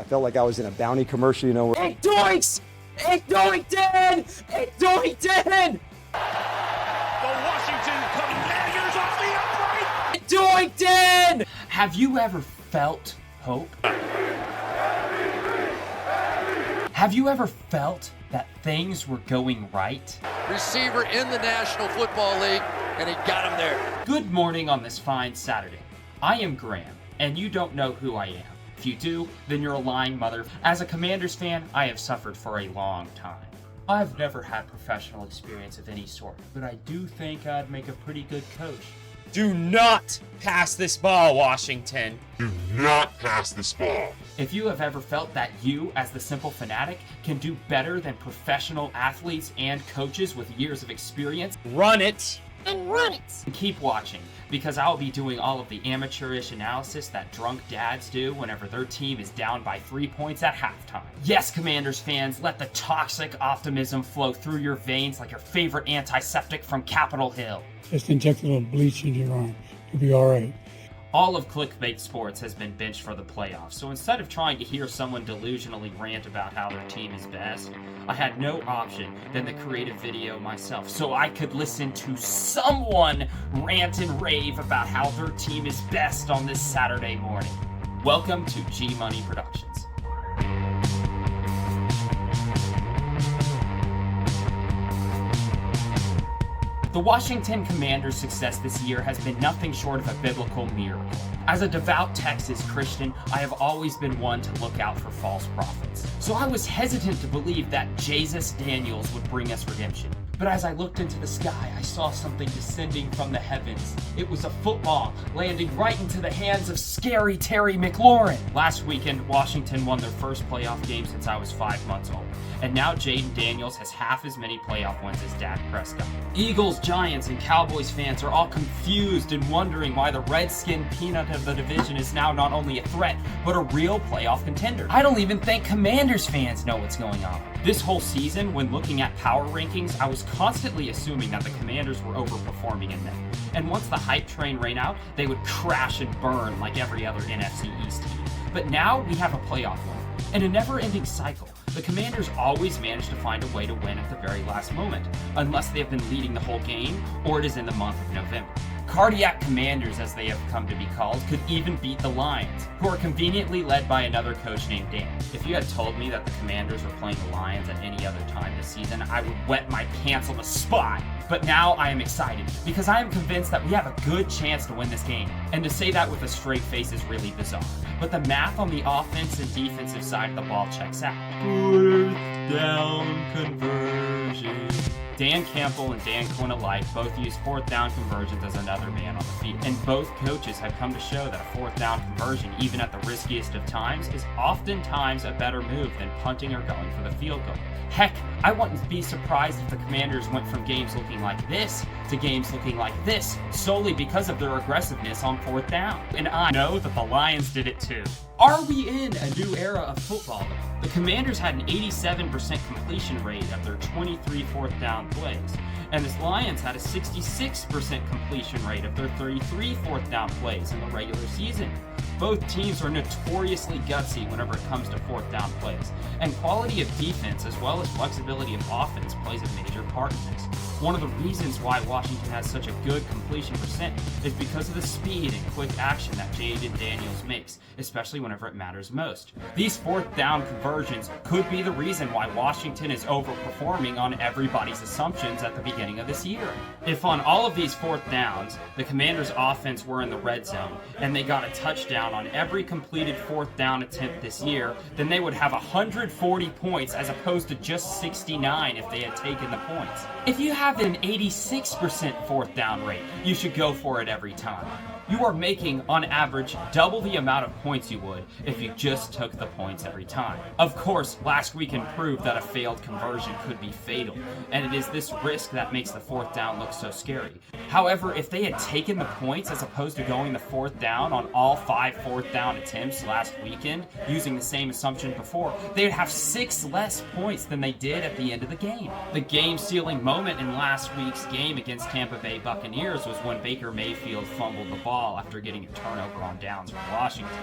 felt like I was in a bounty commercial, you know. It doinks! It doinked in! It doinked in! The Washington Commanders off the upright! It doinked in! Have you ever felt hope? Have you ever felt that things were going right? Receiver in the National Football League, and he got him there. Good morning on this fine Saturday. I am Graham, and you don't know who I am. If you do, then you're a lying mother. As a Commanders fan, I have suffered for a long time. I've never had professional experience of any sort, but I do think I'd make a pretty good coach. Do not pass this ball, Washington. Do not pass this ball. If you have ever felt that you, as the simple fanatic, can do better than professional athletes and coaches with years of experience, Run it. And run it. keep watching, because I'll be doing all of the amateurish analysis that drunk dads do whenever their team is down by 3 points at halftime. Yes, Commanders fans, let the toxic optimism flow through your veins like your favorite antiseptic from Capitol Hill. Just inject a little bleach in your arm. You'll be all right. All of Clickbait Sports has been benched for the playoffs, so instead of trying to hear someone delusionally rant about how their team is best, I had no option than to create a video myself so I could listen to someone rant and rave about how their team is best on this Saturday morning. Welcome to G Money Productions. The Washington Commanders' success this year has been nothing short of a biblical miracle. As a devout Texas Christian, I have always been one to look out for false prophets. So I was hesitant to believe that Jesus Daniels would bring us redemption. But as I looked into the sky, I saw something descending from the heavens. It was a football landing right into the hands of scary Terry McLaurin. Last weekend, Washington won their first playoff game since I was 5 months old. And now Jaden Daniels has half as many playoff wins as Dak Prescott. Eagles, Giants, and Cowboys fans are all confused and wondering why the Redskin peanut of the division is now not only a threat, but a real playoff contender. I don't even think Commanders fans know what's going on. This whole season, when looking at power rankings, I was constantly assuming that the Commanders were overperforming in them. And once the hype train ran out, they would crash and burn like every other NFC East team. But now we have a playoff win. In a never-ending cycle, the Commanders always manage to find a way to win at the very last moment, unless they have been leading the whole game or it is in the month of November. Cardiac Commanders, as they have come to be called, could even beat the Lions, who are conveniently led by another coach named Dan. If you had told me that the Commanders were playing the Lions at any other time this season, I would wet my pants on the spot. But now I am excited, because I am convinced that we have a good chance to win this game. And to say that with a straight face is really bizarre. But the math on the offense and defensive side of the ball checks out. Fourth down conversion. Dan Campbell and Dan Quinn alike both use fourth down conversions as another man on the field. And both coaches have come to show that a fourth down conversion, even at the riskiest of times, is oftentimes a better move than punting or going for the field goal. Heck, I wouldn't be surprised if the Commanders went from games looking like this to games looking like this, solely because of their aggressiveness on fourth down. And I know that the Lions did it too. Are we in a new era of football though? The Commanders had an 87% completion rate of their 23 fourth down plays, and the Lions had a 66% completion rate of their 33 fourth down plays in the regular season. Both teams are notoriously gutsy whenever it comes to fourth down plays, and quality of defense as well as flexibility of offense plays a major part in this. One of the reasons why Washington has such a good completion percent is because of the speed and quick action that Jaden Daniels makes, especially whenever it matters most. These fourth down conversions could be the reason why Washington is overperforming on everybody's assumptions at the beginning of this year. If on all of these fourth downs, the Commanders' offense were in the red zone, and they got a touchdown on every completed fourth down attempt this year, then they would have 140 points as opposed to just 69 if they had taken the points. If you have an 86% fourth down rate, you should go for it every time. You are making, on average, double the amount of points you would if you just took the points every time. Of course, last weekend proved that a failed conversion could be fatal, and it is this risk that makes the fourth down look so scary. However, if they had taken the points as opposed to going the fourth down on all 5 fourth down attempts last weekend, using the same assumption before, they would have 6 less points than they did at the end of the game. The game-sealing moment in last week's game against Tampa Bay Buccaneers was when Baker Mayfield fumbled the ball ball after getting a turnover on downs from Washington.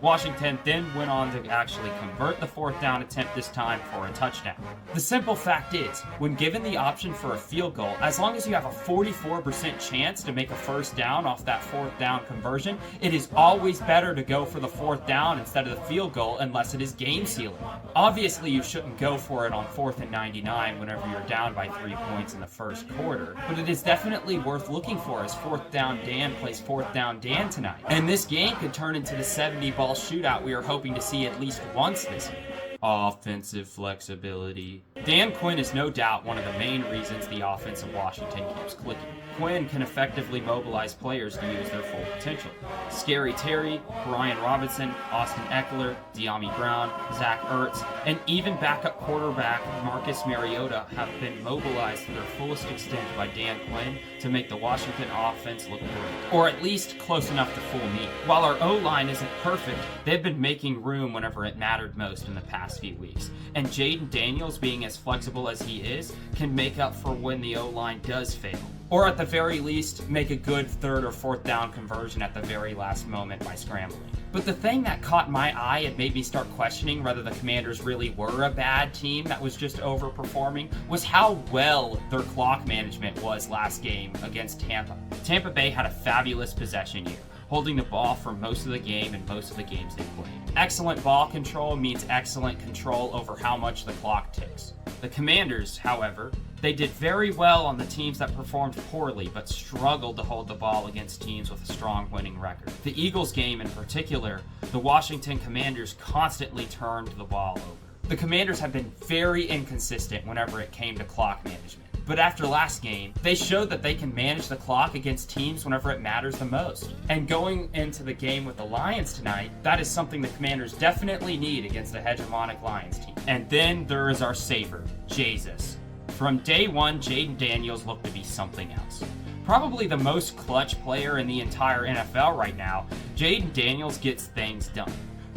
Washington then went on to actually convert the 4th down attempt this time for a touchdown. The simple fact is, when given the option for a field goal, as long as you have a 44% chance to make a 1st down off that 4th down conversion, it is always better to go for the 4th down instead of the field goal unless it is game sealing. Obviously, you shouldn't go for it on 4th and 99 whenever you're down by 3 points in the first quarter, but it is definitely worth looking for as 4th down Dan plays 4th down Dan tonight. And this game could turn into the 70-ball shootout we are hoping to see at least once this year. Offensive flexibility. Dan Quinn is no doubt one of the main reasons the offense of Washington keeps clicking. Quinn can effectively mobilize players to use their full potential. Scary Terry, Brian Robinson, Austin Eckler, De'Ami Brown, Zach Ertz, and even backup quarterback Marcus Mariota have been mobilized to their fullest extent by Dan Quinn to make the Washington offense look great, or at least close enough to fool me. While our O-line isn't perfect, they've been making room whenever it mattered most in the past few weeks, and Jaden Daniels, being as flexible as he is, can make up for when the O-line does fail. Or at the very least, make a good 3rd or 4th down conversion at the very last moment by scrambling. But the thing that caught my eye and made me start questioning whether the Commanders really were a bad team that was just overperforming was how well their clock management was last game against Tampa. Tampa Bay had a fabulous possession year, holding the ball for most of the game and most of the games they played. Excellent ball control means excellent control over how much the clock ticks. The Commanders, however, they did very well on the teams that performed poorly but struggled to hold the ball against teams with a strong winning record. The Eagles game in particular, the Washington Commanders constantly turned the ball over. The Commanders have been very inconsistent whenever it came to clock management. But after last game, they showed that they can manage the clock against teams whenever it matters the most. And going into the game with the Lions tonight, that is something the Commanders definitely need against the hegemonic Lions team. And then there is our savior, Jesus. From day one, Jaden Daniels looked to be something else. Probably the most clutch player in the entire NFL right now, Jaden Daniels gets things done.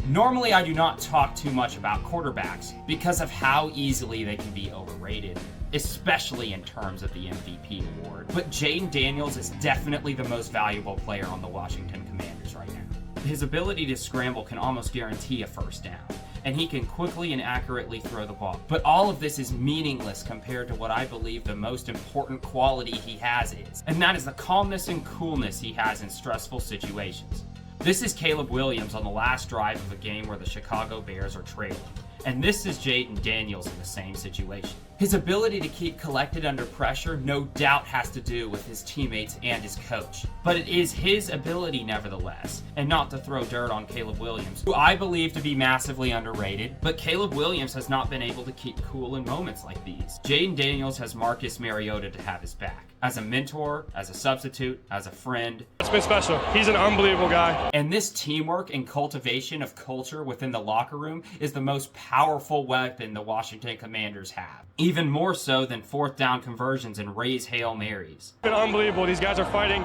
Normally, I do not talk too much about quarterbacks because of how easily they can be overrated, especially in terms of the MVP award. But Jaden Daniels is definitely the most valuable player on the Washington Commanders right now. His ability to scramble can almost guarantee a 1st down, and he can quickly and accurately throw the ball. But all of this is meaningless compared to what I believe the most important quality he has is, and that is the calmness and coolness he has in stressful situations. This is Caleb Williams on the last drive of a game where the Chicago Bears are trailing. And this is Jaden Daniels in the same situation. His ability to keep collected under pressure no doubt has to do with his teammates and his coach. But it is his ability nevertheless, and not to throw dirt on Caleb Williams, who I believe to be massively underrated, but Caleb Williams has not been able to keep cool in moments like these. Jaden Daniels has Marcus Mariota to have his back. As a mentor, as a substitute, as a friend. It's been special. He's an unbelievable guy. And this teamwork and cultivation of culture within the locker room is the most powerful weapon the Washington Commanders have. Even more so than 4th down conversions and Ray's Hail Marys. It's been unbelievable. These guys are fighting.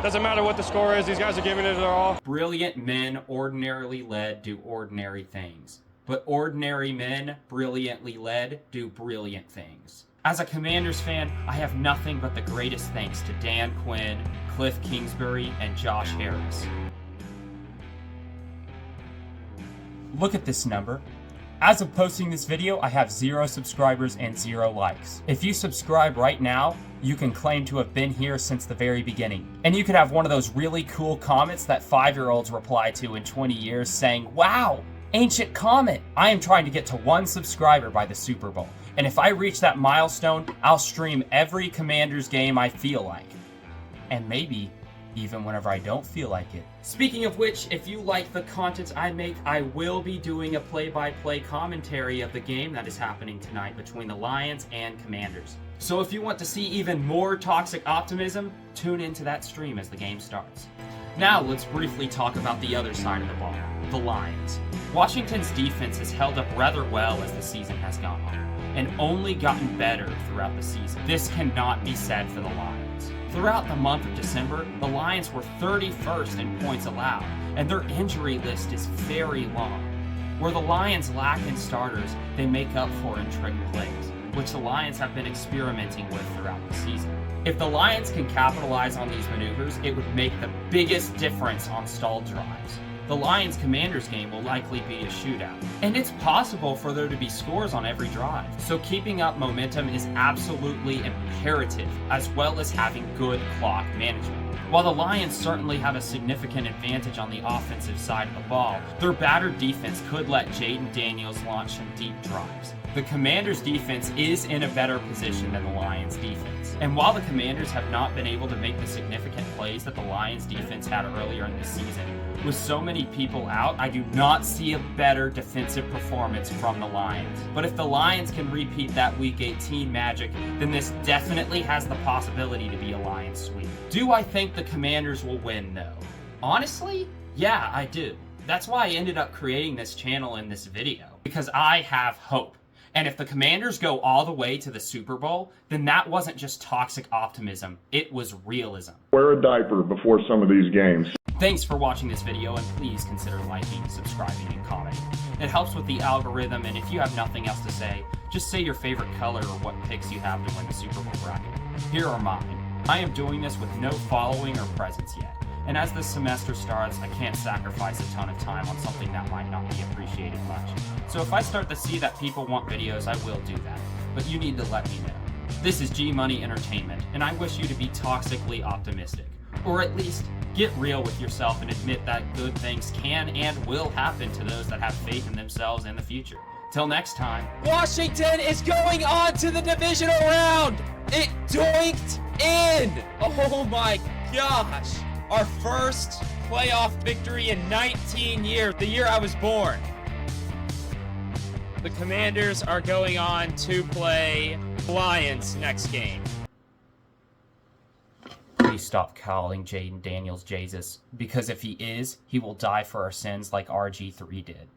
Doesn't matter what the score is. These guys are giving it their all. Brilliant men, ordinarily led, do ordinary things. But ordinary men, brilliantly led, do brilliant things. As a Commanders fan, I have nothing but the greatest thanks to Dan Quinn, Cliff Kingsbury, and Josh Harris. Look at this number. As of posting this video, I have 0 subscribers and 0 likes. If you subscribe right now, you can claim to have been here since the very beginning. And you could have one of those really cool comments that 5-year-olds reply to in 20 years saying, "Wow, ancient comment." I am trying to get to 1 subscriber by the Super Bowl. And if I reach that milestone, I'll stream every Commanders game I feel like. And maybe even whenever I don't feel like it. Speaking of which, if you like the content I make, I will be doing a play-by-play commentary of the game that is happening tonight between the Lions and Commanders. So if you want to see even more toxic optimism, tune into that stream as the game starts. Now let's briefly talk about the other side of the ball, the Lions. Washington's defense has held up rather well as the season has gone on, and only gotten better throughout the season. This cannot be said for the Lions. Throughout the month of December, the Lions were 31st in points allowed, and their injury list is very long. Where the Lions lack in starters, they make up for in trick plays. which the Lions have been experimenting with throughout the season. If the Lions can capitalize on these maneuvers, it would make the biggest difference on stalled drives. The Lions-Commanders game will likely be a shootout, and it's possible for there to be scores on every drive. So keeping up momentum is absolutely imperative, as well as having good clock management. While the Lions certainly have a significant advantage on the offensive side of the ball, their battered defense could let Jaden Daniels launch some deep drives. The Commanders' defense is in a better position than the Lions' defense. And while the Commanders have not been able to make the significant plays that the Lions' defense had earlier in the season, with so many people out, I do not see a better defensive performance from the Lions. But if the Lions can repeat that Week 18 magic, then this definitely has the possibility to be a Lions sweep. Do I think the Commanders will win, though? Honestly, yeah, I do. That's why I ended up creating this channel in this video, because I have hope. And if the Commanders go all the way to the Super Bowl, then that wasn't just toxic optimism, it was realism. Wear a diaper before some of these games. Thanks for watching this video, and please consider liking, subscribing, and commenting. It helps with the algorithm, and if you have nothing else to say, just say your favorite color or what picks you have to win the Super Bowl bracket. Here are mine. I am doing this with no following or presence yet, and as this semester starts, I can't sacrifice a ton of time on something that might not be appreciated much. So if I start to see that people want videos, I will do that, but you need to let me know. This is G Money Entertainment, and I wish you to be toxically optimistic, or at least get real with yourself and admit that good things can and will happen to those that have faith in themselves and the future. Till next time. Washington is going on to the divisional round. It doinked in. Oh my gosh. Our first playoff victory in 19 years, the year I was born. The Commanders are going on to play Lions next game. Please stop calling Jaden Daniels Jesus, because if he is, he will die for our sins like RG3 did.